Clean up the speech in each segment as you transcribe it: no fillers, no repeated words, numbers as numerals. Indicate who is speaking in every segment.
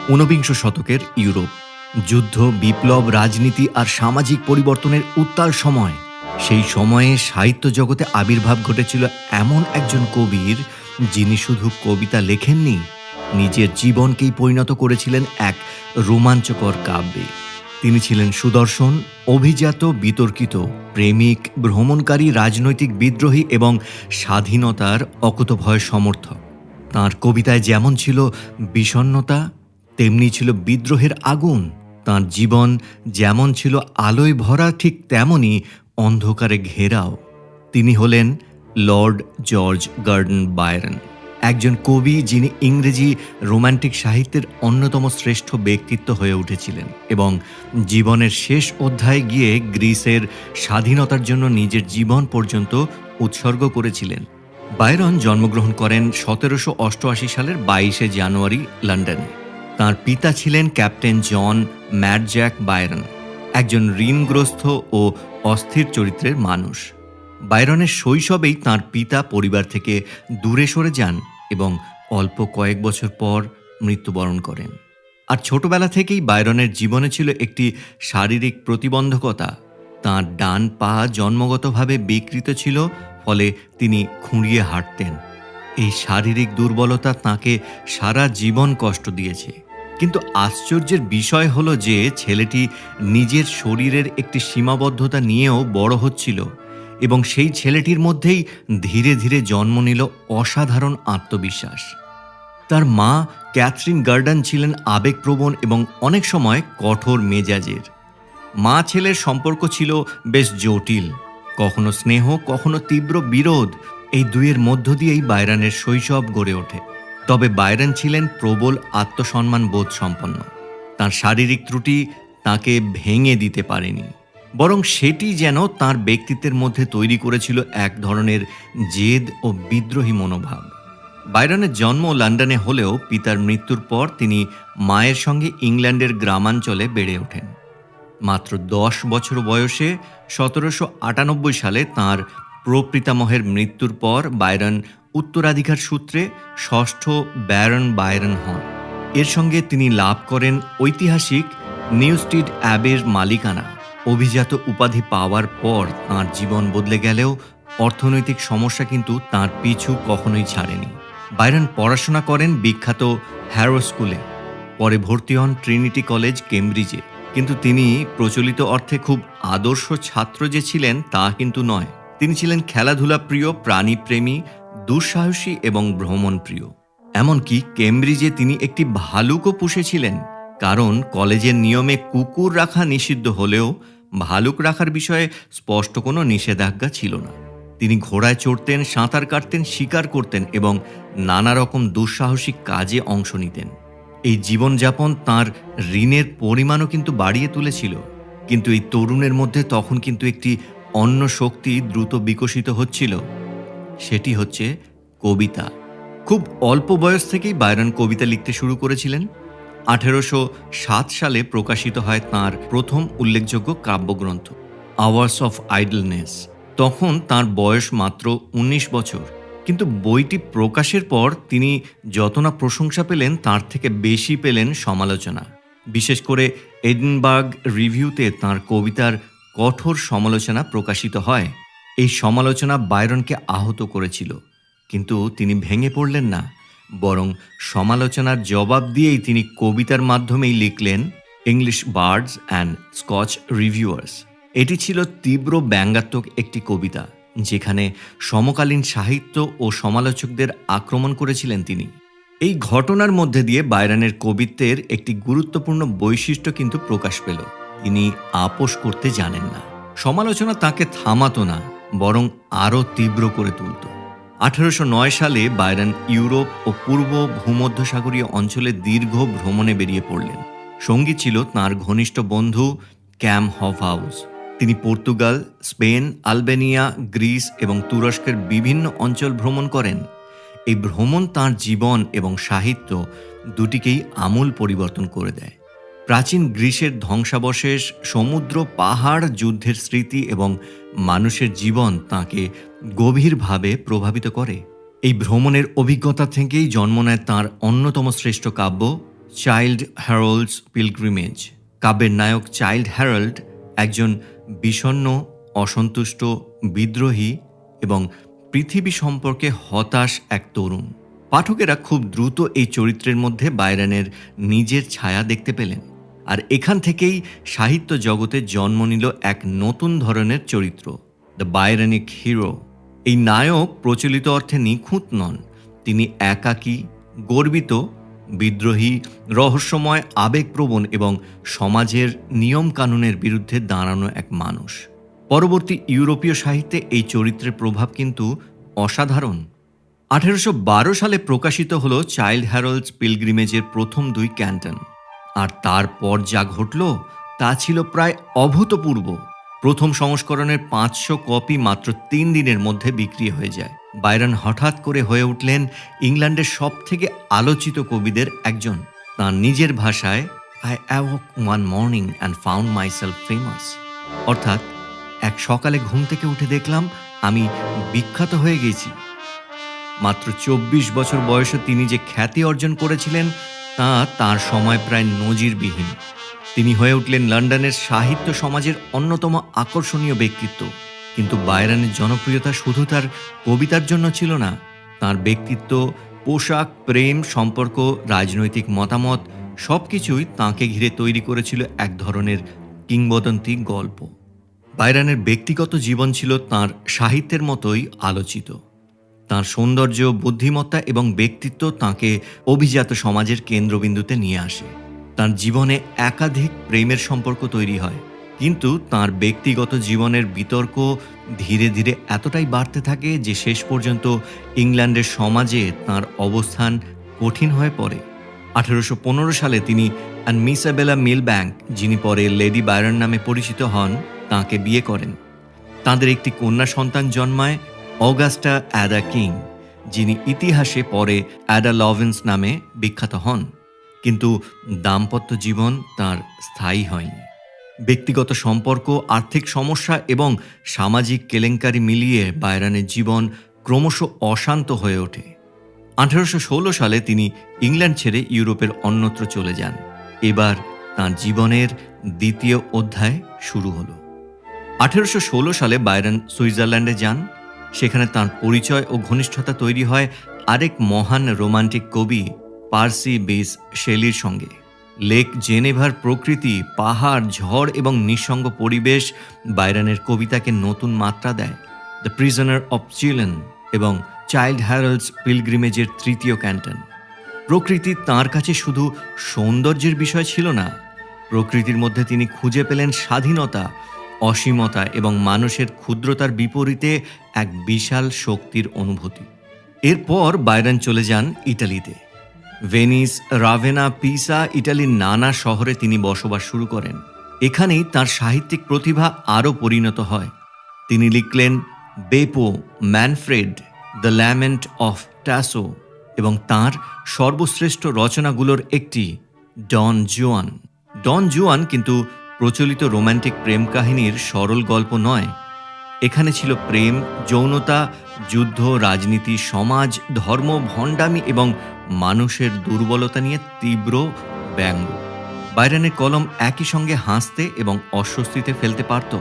Speaker 1: ঊনবিংশ শতকের ইউরোপ, যুদ্ধ, বিপ্লব, রাজনীতি আর সামাজিক পরিবর্তনের উত্তাল সময়। সেই সময়ে সাহিত্য জগতে আবির্ভাব ঘটেছিল এমন একজন কবির, যিনি শুধু কবিতা লেখেননি, নিজের জীবনকেই পরিণত করেছিলেন এক রোমাঞ্চকর কাব্যে। তিনি ছিলেন সুদর্শন, অভিজাত, বিতর্কিত, প্রেমিক, ভ্রমণকারী, রাজনৈতিক বিদ্রোহী এবং স্বাধীনতার অকুতোভয় সমর্থক। তাঁর কবিতায় যেমন ছিল বিষণ্ণতা, তেমনি ছিল বিদ্রোহের আগুন। তাঁর জীবন যেমন ছিল আলোয় ভরা, ঠিক তেমনি অন্ধকারে ঘেরাও। তিনি হলেন লর্ড জর্জ গার্ডন বায়রন, একজন কবি যিনি ইংরেজি রোম্যান্টিক সাহিত্যের অন্যতম শ্রেষ্ঠ ব্যক্তিত্ব হয়ে উঠেছিলেন এবং জীবনের শেষ অধ্যায়ে গিয়ে গ্রিসের স্বাধীনতার জন্য নিজের জীবন পর্যন্ত উৎসর্গ করেছিলেন। বায়রন জন্মগ্রহণ করেন 1788 সালের 22শে জানুয়ারি লন্ডনে। তাঁর পিতা ছিলেন ক্যাপ্টেন জন ম্যাডজ্যাক বায়রন, একজন ঋণগ্রস্ত ও অস্থির চরিত্রের মানুষ। বায়রনের শৈশবেই তাঁর পিতা পরিবার থেকে দূরে সরে যান এবং অল্প কয়েক বছর পর মৃত্যুবরণ করেন। আর ছোটবেলা থেকেই বায়রনের জীবনে ছিল একটি শারীরিক প্রতিবন্ধকতা। তাঁর ডান পা জন্মগতভাবে বিকৃত ছিল, ফলে তিনি খুঁড়িয়ে হাঁটতেন। এই শারীরিক দুর্বলতা তাঁকে সারা জীবন কষ্ট দিয়েছে। কিন্তু আশ্চর্যের বিষয় হলো যে ছেলেটি নিজের শরীরের একটি সীমাবদ্ধতা নিয়েও বড় হচ্ছিল এবং সেই ছেলেটির মধ্যেই ধীরে ধীরে জন্ম নিল অসাধারণ আত্মবিশ্বাস। তার মা ক্যাথরিন গার্ডন ছিলেন আবেগপ্রবণ এবং অনেক সময় কঠোর মেজাজের। মা ছেলের সম্পর্ক ছিল বেশ জটিল, কখনো স্নেহ, কখনো তীব্র বিরোধ। এই দুইয়ের মধ্য দিয়েই বায়রনের শৈশব গড়ে ওঠে। তবে বায়রন ছিলেন প্রবল আত্মসম্মান বোধ সম্পন্ন। তাঁর শারীরিক ত্রুটি তাঁকে ভেঙে দিতে পারেনি, বরং সেটি যেন তাঁর ব্যক্তিত্বের মধ্যে তৈরি করেছিল এক ধরনের জেদ ও বিদ্রোহী মনোভাব। বায়রনের জন্ম লন্ডনে হলেও পিতার মৃত্যুর পর তিনি মায়ের সঙ্গে ইংল্যান্ডের গ্রামাঞ্চলে বেড়ে ওঠেন। মাত্র 10 বছর বয়সে 1798 সালে তাঁর প্রপিতামহের মৃত্যুর পর বায়রন উত্তরাধিকার সূত্রে ষষ্ঠ ব্যারন বায়রন হন। এর সঙ্গে তিনি লাভ করেন ঐতিহাসিক নিউস্টিড অ্যাবের মালিকানা। অভিজাত উপাধি পাওয়ার পর তাঁর জীবন বদলে গেলেও অর্থনৈতিক সমস্যা কিন্তু তাঁর পিছু কখনোই ছাড়েনি। বায়রন পড়াশোনা করেন বিখ্যাত হ্যারো স্কুলে, পরে ভর্তি হন ট্রিনিটি কলেজ, কেমব্রিজে। কিন্তু তিনি প্রচলিত অর্থে খুব আদর্শ ছাত্র যে ছিলেন তা কিন্তু নয়। তিনি ছিলেন খেলাধুলা প্রিয়, প্রাণীপ্রেমী, দুঃসাহসী এবং ভ্রমণ প্রিয়। এমনকি কেমব্রিজে তিনি একটি ভালুকও পুষেছিলেন, কারণ কলেজের নিয়মে কুকুর রাখা নিষিদ্ধ হলেও ভালুক রাখার বিষয়ে স্পষ্ট কোনো নিষেধাজ্ঞা ছিল না। তিনি ঘোড়ায় চড়তেন, সাঁতার কাটতেন, শিকার করতেন এবং নানা রকম দুঃসাহসিক কাজে অংশ নিতেন। এই জীবনযাপন তাঁর ঋণের পরিমাণও কিন্তু বাড়িয়ে তুলেছিল। কিন্তু এই তরুণের মধ্যে তখন কিন্তু একটি অন্য শক্তি দ্রুত বিকশিত হচ্ছিল। সেটি হচ্ছে কবিতা। খুব অল্প বয়স থেকেই বায়রন কবিতা লিখতে শুরু করেছিলেন। 1807 সালে প্রকাশিত হয় তাঁর প্রথম উল্লেখযোগ্য কাব্যগ্রন্থ আওয়ার্স অফ আইডলনেস। তখন তাঁর বয়স মাত্র 19 বছর। কিন্তু বইটি প্রকাশের পর তিনি যত না প্রশংসা পেলেন, তার থেকে বেশি পেলেন সমালোচনা। বিশেষ করে এডিনবার্গ রিভিউতে তাঁর কবিতার কঠোর সমালোচনা প্রকাশিত হয়। এই সমালোচনা বায়রনকে আহত করেছিল, কিন্তু তিনি ভেঙে পড়লেন না, বরং সমালোচনার জবাব দিয়েই তিনি কবিতার মাধ্যমেই লিখলেন English birds and Scotch reviewers. এটি ছিল তীব্র ব্যঙ্গাত্মক একটি কবিতা, যেখানে সমকালীন সাহিত্য ও সমালোচকদের আক্রমণ করেছিলেন তিনি। এই ঘটনার মধ্যে দিয়ে বায়রনের কবিত্বের একটি গুরুত্বপূর্ণ বৈশিষ্ট্য কিন্তু প্রকাশ পেল। তিনি আপোস করতে জানেন না। সমালোচনা তাকে থামাতো না, বরং আরও তীব্র করে তুলত। 1809 সালে বায়রন ইউরোপ ও পূর্ব ভূমধ্যসাগরীয় অঞ্চলে দীর্ঘ ভ্রমণে বেরিয়ে পড়লেন। সঙ্গী ছিল তাঁর ঘনিষ্ঠ বন্ধু ক্যাম হফহাউস। তিনি পর্তুগাল, স্পেন, আলবেনিয়া, গ্রিস এবং তুরস্কের বিভিন্ন অঞ্চল ভ্রমণ করেন। এই ভ্রমণ তাঁর জীবন এবং সাহিত্য দুটিকেই আমূল পরিবর্তন করে দেয়। প্রাচীন গ্রিসের ধ্বংসাবশেষ, সমুদ্র, পাহাড়, যুদ্ধের স্মৃতি এবং মানুষের জীবন তাঁকে গভীরভাবে প্রভাবিত করে। এই ভ্রমণের অভিজ্ঞতা থেকেই জন্ম নেয় তাঁর অন্যতম শ্রেষ্ঠ কাব্য চাইল্ড হ্যারোল্ডস পিলগ্রিমেজ। কাব্যের নায়ক চাইল্ড হ্যারল্ড একজন বিষণ্ণ, অসন্তুষ্ট, বিদ্রোহী এবং পৃথিবী সম্পর্কে হতাশ এক তরুণ। পাঠকেরা খুব দ্রুত এই চরিত্রের মধ্যে বাইরনের নিজের ছায়া দেখতে পেলেন, আর এখান থেকেই সাহিত্য জগতে জন্ম নিল এক নতুন ধরনের চরিত্র, দ্য বাইরনিক হিরো। এই নায়ক প্রচলিত অর্থে নিখুঁত নন, তিনি একাকী, গর্বিত, বিদ্রোহী, রহস্যময়, আবেগপ্রবণ এবং সমাজের নিয়মকানুনের বিরুদ্ধে দাঁড়ানো এক মানুষ। পরবর্তী ইউরোপীয় সাহিত্যে এই চরিত্রের প্রভাব কিন্তু অসাধারণ। 1812 সালে প্রকাশিত হল চাইল্ড হ্যারল্ডস পিলগ্রিমেজের প্রথম 2 ক্যান্টন, আর তারপর যা ঘটল তা ছিল প্রায় অভূতপূর্ব। প্রথম সংস্করণের 500 কপি মাত্র 3 দিনের মধ্যে বিক্রি হয়ে যায়। বাইরন হঠাৎ করে হয়ে উঠলেন ইংল্যান্ডের সবথেকে আলোচিত কবিদের একজন। তাঁর নিজের ভাষায়, I অ্যাওক one morning and found myself famous, অর্থাৎ এক সকালে ঘুম থেকে উঠে দেখলাম আমি বিখ্যাত হয়ে গেছি। মাত্র 24 বছর বয়সে তিনি যে খ্যাতি অর্জন করেছিলেন তা তাঁর সময় প্রায় নজিরবিহীন। তিনি হয়ে উঠলেন লন্ডনের সাহিত্য সমাজের অন্যতম আকর্ষণীয় ব্যক্তিত্ব। কিন্তু বাইরনের জনপ্রিয়তা শুধু তার কবিতার জন্য ছিল না, তাঁর ব্যক্তিত্ব, পোশাক, প্রেম, সম্পর্ক, রাজনৈতিক মতামত সবকিছুই তাঁকে ঘিরে তৈরি করেছিল এক ধরনের কিংবদন্তি গল্প। বাইরনের ব্যক্তিগত জীবন ছিল তাঁর সাহিত্যের মতোই আলোচিত। তাঁর সৌন্দর্য, বুদ্ধিমত্তা এবং ব্যক্তিত্ব তাঁকে অভিজাত সমাজের কেন্দ্রবিন্দুতে নিয়ে আসে। তাঁর জীবনে একাধিক প্রেমের সম্পর্ক তৈরি হয়, কিন্তু তাঁর ব্যক্তিগত জীবনের বিতর্ক ধীরে ধীরে এতটাই বাড়তে থাকে যে শেষ পর্যন্ত ইংল্যান্ডের সমাজে তাঁর অবস্থান কঠিন হয়ে পড়ে। 1815 সালে তিনি মিসাবেলা মিলব্যাঙ্ক, যিনি পরে লেডি বাইরন নামে পরিচিত হন, তাঁকে বিয়ে করেন। তাঁদের একটি কন্যা সন্তান জন্মায়, অগাস্টা অ্যাডা কিং, যিনি ইতিহাসে পরে অ্যাডা লভেন্স নামে বিখ্যাত হন। কিন্তু দাম্পত্য জীবন তাঁর স্থায়ী হয়নি। ব্যক্তিগত সম্পর্ক, আর্থিক সমস্যা এবং সামাজিক কেলেঙ্কারি মিলিয়ে বাইরনের জীবন ক্রমশ অশান্ত হয়ে ওঠে। 1816 সালে তিনি ইংল্যান্ড ছেড়ে ইউরোপের অন্যত্র চলে যান। এবার তাঁর জীবনের দ্বিতীয় অধ্যায় শুরু হলো। 1816 সালে বাইরন সুইজারল্যান্ডে যান। সেখানে তাঁর পরিচয় ও ঘনিষ্ঠতা তৈরি হয় আরেক মহান রোমান্টিক কবি পার্সি বিস শেলির সঙ্গে। লেক জেনেভার প্রকৃতি, পাহাড়, ঝড় এবং নিঃসঙ্গ পরিবেশ বাইরনের কবিতাকে নতুন মাত্রা দেয়। দ্য প্রিজনার অফ চিলেন এবং চাইল্ড হ্যারল্ডস পিলগ্রিমেজের তৃতীয় ক্যান্টন। প্রকৃতি তাঁর কাছে শুধু সৌন্দর্যের বিষয় ছিল না, প্রকৃতির মধ্যে তিনি খুঁজে পেলেন স্বাধীনতা, অসীমতা এবং মানুষের ক্ষুদ্রতার বিপরীতে এক বিশাল শক্তির অনুভূতি। এরপর বাইরন চলে যান ইটালিতে। ভেনিস, রাভেনা, পিসা, ইটালির নানা শহরে তিনি বসবাস শুরু করেন। এখানেই তাঁর সাহিত্যিক প্রতিভা আরও পরিণত হয়। তিনি লিখলেন বেপো, ম্যানফ্রেড, দ্য ল্যামেন্ট অফ ট্যাসো এবং তাঁর সর্বশ্রেষ্ঠ রচনাগুলোর একটি ডন জুয়ান। ডন জুয়ান কিন্তু প্রচলিত রোম্যান্টিক প্রেম কাহিনীর সরল গল্প নয়। এখানে ছিল প্রেম, যৌনতা, যুদ্ধ, রাজনীতি, সমাজ, ধর্ম, ভণ্ডামি এবং মানুষের দুর্বলতা নিয়ে তীব্র ব্যঙ্গ। বাইরনের কলম একই সঙ্গে হাসতে এবং অস্বস্তিতে ফেলতে পারত।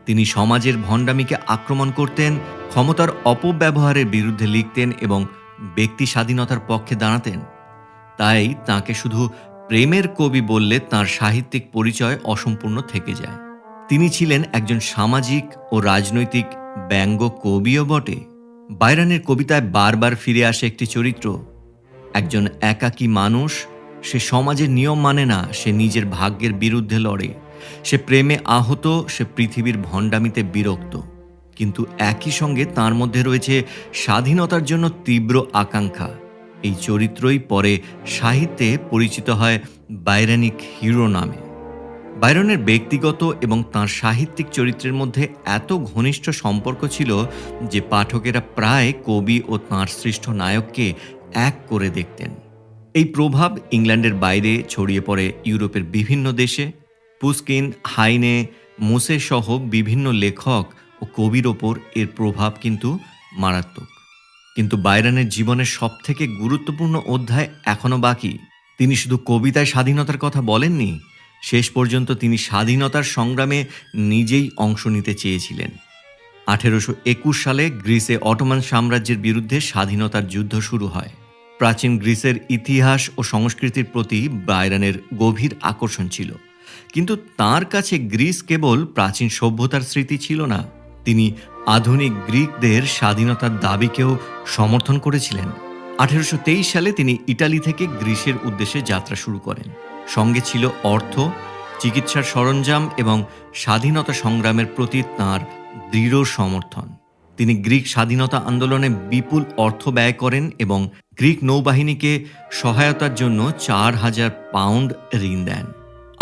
Speaker 1: তিনি সমাজের ভণ্ডামিকে আক্রমণ করতেন, ক্ষমতার অপব্যবহারের বিরুদ্ধে লিখতেন এবং ব্যক্তি স্বাধীনতার পক্ষে দাঁড়াতেন। তাই তাঁকে শুধু প্রেমের কবি বললে তাঁর সাহিত্যিক পরিচয় অসম্পূর্ণ থেকে যায়। তিনি ছিলেন একজন সামাজিক ও রাজনৈতিক ব্যঙ্গ কবিও বটে। বাইরনের কবিতায় বারবার ফিরে আসে একটি চরিত্র, একজন একাকী মানুষ। সে সমাজের নিয়ম মানে না, সে নিজের ভাগ্যের বিরুদ্ধে লড়ে, সে প্রেমে আহত, সে পৃথিবীর ভণ্ডামিতে বিরক্ত। কিন্তু একই সঙ্গে তার মধ্যে রয়েছে স্বাধীনতার জন্য তীব্র আকাঙ্ক্ষা। এই চরিত্রই পরে সাহিত্যে পরিচিত হয় বাইরনিক হিরো নামে। বাইরনের ব্যক্তিগত এবং তাঁর সাহিত্যিক চরিত্রের মধ্যে এত ঘনিষ্ঠ সম্পর্ক ছিল যে পাঠকেরা প্রায় কবি ও তাঁর সৃষ্ট নায়ককে এক করে দেখতেন। এই প্রভাব ইংল্যান্ডের বাইরে ছড়িয়ে পড়ে ইউরোপের বিভিন্ন দেশে। পুস্কিন, হাইনে, মুসে সহ বিভিন্ন লেখক ও কবির ওপর এর প্রভাব কিন্তু মারাত্মক। কিন্তু বাইরনের জীবনের সবথেকে গুরুত্বপূর্ণ অধ্যায় এখনও বাকি। তিনি শুধু কবিতায় স্বাধীনতার কথা বলেননি, শেষ পর্যন্ত তিনি স্বাধীনতার সংগ্রামে নিজেই অংশ নিতে চেয়েছিলেন। 1821 সালে গ্রিসে অটোমান সাম্রাজ্যের বিরুদ্ধে স্বাধীনতার যুদ্ধ শুরু হয়। প্রাচীন গ্রিসের ইতিহাস ও সংস্কৃতির প্রতি বায়রনের গভীর আকর্ষণ ছিল, কিন্তু তার কাছে গ্রিস কেবল প্রাচীন সভ্যতার স্মৃতি ছিল না, তিনি আধুনিক গ্রিকদের স্বাধীনতার দাবিকেও সমর্থন করেছিলেন। 1823 সালে তিনি ইটালি থেকে গ্রিসের উদ্দেশ্যে যাত্রা শুরু করেন। সঙ্গে ছিল অর্থ, চিকিৎসার সরঞ্জাম এবং স্বাধীনতা সংগ্রামের প্রতি তাঁর দৃঢ় সমর্থন। তিনি গ্রিক স্বাধীনতা আন্দোলনে বিপুল অর্থ ব্যয় করেন এবং গ্রিক নৌবাহিনীকে সহায়তার জন্য 4000 পাউন্ড ঋণ দেন।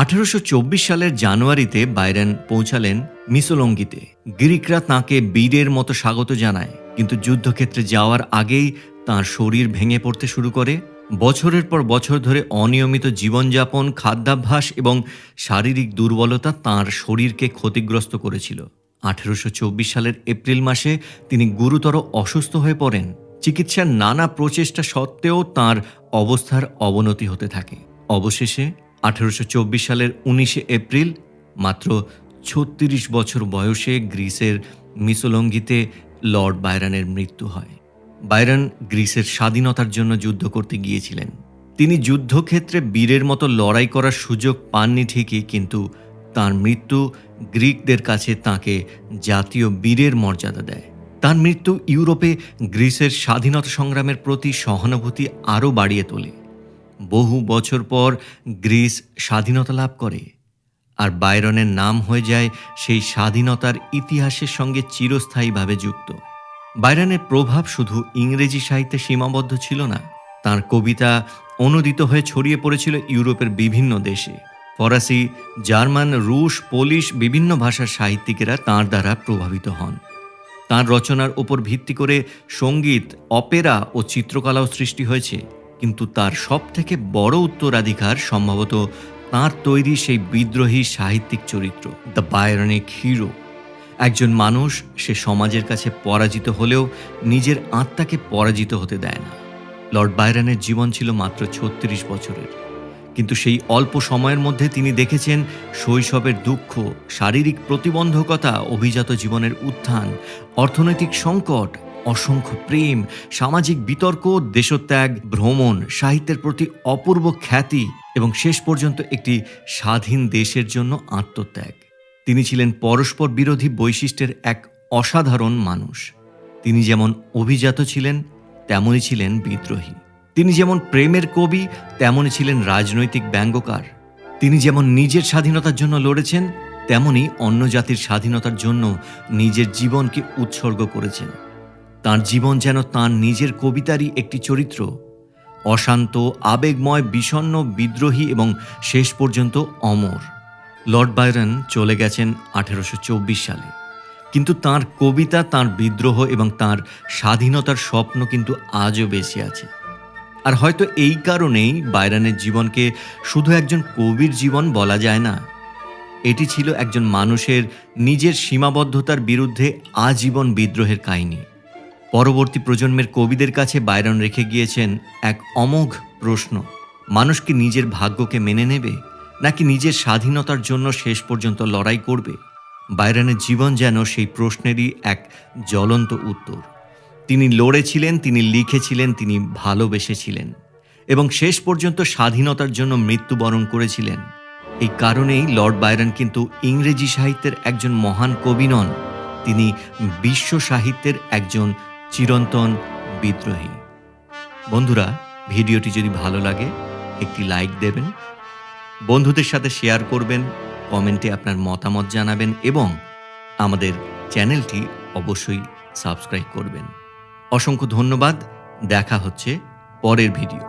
Speaker 1: 1824 সালের জানুয়ারিতে বাইরন পৌঁছালেন মিসোলঙ্গিতে। গ্রিকরা তাঁকে বীরের মতো স্বাগত জানায়, কিন্তু যুদ্ধক্ষেত্রে যাওয়ার আগেই তাঁর শরীর ভেঙে পড়তে শুরু করে। বছরের পর বছর ধরে অনিয়মিত জীবনযাপন, খাদ্যাভ্যাস এবং শারীরিক দুর্বলতা তাঁর শরীরকে ক্ষতিগ্রস্ত করেছিল। 1824 সালের এপ্রিল মাসে তিনি গুরুতর অসুস্থ হয়ে পড়েন। চিকিৎসার নানা প্রচেষ্টা সত্ত্বেও তাঁর অবস্থার অবনতি হতে থাকে। অবশেষে 1824 সালের 19 এপ্রিল মাত্র 36 বছর বয়সে গ্রিসের মিসোলঙ্গিতে লর্ড বাইরনের মৃত্যু হয়। বাইরন গ্রিসের স্বাধীনতার জন্য যুদ্ধ করতে গিয়েছিলেন। তিনি যুদ্ধক্ষেত্রে বীরের মতো লড়াই করার সুযোগ পাননি ঠিকই, কিন্তু তাঁর মৃত্যু গ্রিকদের কাছে তাঁকে জাতীয় বীরের মর্যাদা দেয়। তাঁর মৃত্যু ইউরোপে গ্রিসের স্বাধীনতা সংগ্রামের প্রতি সহানুভূতি আরও বাড়িয়ে তোলে। বহু বছর পর গ্রিস স্বাধীনতা লাভ করে, আর বাইরনের নাম হয়ে যায় সেই স্বাধীনতার ইতিহাসের সঙ্গে চিরস্থায়ীভাবে যুক্ত। বাইরনের প্রভাব শুধু ইংরেজি সাহিত্যে সীমাবদ্ধ ছিল না, তাঁর কবিতা অনূদিত হয়ে ছড়িয়ে পড়েছিল ইউরোপের বিভিন্ন দেশে। ফরাসি, জার্মান, রুশ, পোলিশ বিভিন্ন ভাষার সাহিত্যিকেরা তাঁর দ্বারা প্রভাবিত হন। তাঁর রচনার উপর ভিত্তি করে সঙ্গীত, অপেরা ও চিত্রকলাও সৃষ্টি হয়েছে, কিন্তু তার সবথেকে বড় উত্তরাধিকার সম্ভবত তাঁর তৈরি সেই বিদ্রোহী সাহিত্যিক চরিত্র, দ্য বায়রনিক হিরো। একজন মানুষ, সে সমাজের কাছে পরাজিত হলেও নিজের আত্মাকে পরাজিত হতে দেয় না। লর্ড বাইরনের জীবন ছিল মাত্র 36 বছরের, কিন্তু সেই অল্প সময়ের মধ্যে তিনি দেখেছেন শৈশবের দুঃখ, শারীরিক প্রতিবন্ধকতা, অভিজাত জীবনের উত্থান, অর্থনৈতিক সংকট, অসংখ্য প্রেম, সামাজিক বিতর্ক, দেশত্যাগ, ভ্রমণ, সাহিত্যের প্রতি অপূর্ব খ্যাতি এবং শেষ পর্যন্ত একটি স্বাধীন দেশের জন্য আত্মত্যাগ। তিনি ছিলেন পরস্পর বিরোধী বৈশিষ্ট্যের এক অসাধারণ মানুষ। তিনি যেমন অভিজাত ছিলেন, তেমনই ছিলেন বিদ্রোহী। তিনি যেমন প্রেমের কবি, তেমনই ছিলেন রাজনৈতিক ব্যঙ্গকার। তিনি যেমন নিজের স্বাধীনতার জন্য লড়েছেন, তেমনি অন্য জাতির স্বাধীনতার জন্য নিজের জীবনকে উৎসর্গ করেছেন। তাঁর জীবন যেন তাঁর নিজের কবিতারই একটি চরিত্র, অশান্ত, আবেগময়, বিষণ্ণ, বিদ্রোহী এবং শেষ পর্যন্ত অমর। লর্ড বাইরন চলে গেছেন 1824 সালে, কিন্তু তাঁর কবিতা, তাঁর বিদ্রোহ এবং তাঁর স্বাধীনতার স্বপ্ন কিন্তু আজও বেঁচে আছে। আর হয়তো এই কারণেই বাইরনের জীবনকে শুধু একজন কবির জীবন বলা যায় না, এটি ছিল একজন মানুষের নিজের সীমাবদ্ধতার বিরুদ্ধে আজীবন বিদ্রোহের কাহিনী। পরবর্তী প্রজন্মের কবিদের কাছে বাইরন রেখে গিয়েছেন এক অমোঘ প্রশ্ন: মানুষ কি নিজের ভাগ্যকে মেনে নেবে, নাকি নিজের স্বাধীনতার জন্য শেষ পর্যন্ত লড়াই করবে? বাইরনের জীবন যেন সেই প্রশ্নেরই এক জ্বলন্ত উত্তর। তিনি লড়েছিলেন, তিনি লিখেছিলেন, তিনি ভালোবেসেছিলেন এবং শেষ পর্যন্ত স্বাধীনতার জন্য মৃত্যুবরণ করেছিলেন। এই কারণেই লর্ড বাইরন কিন্তু ইংরেজি সাহিত্যের একজন মহান কবি নন, তিনি বিশ্ব সাহিত্যের একজন চিরন্তন বিদ্রোহী। বন্ধুরা, ভিডিওটি যদি ভালো লাগে একটি লাইক দেবেন, বন্ধুদের সাথে শেয়ার করবেন, কমেন্টে আপনার মতামত জানাবেন এবং আমাদের চ্যানেলটি অবশ্যই সাবস্ক্রাইব করবেন। অসংখ্য ধন্যবাদ। দেখা হচ্ছে পরের ভিডিও।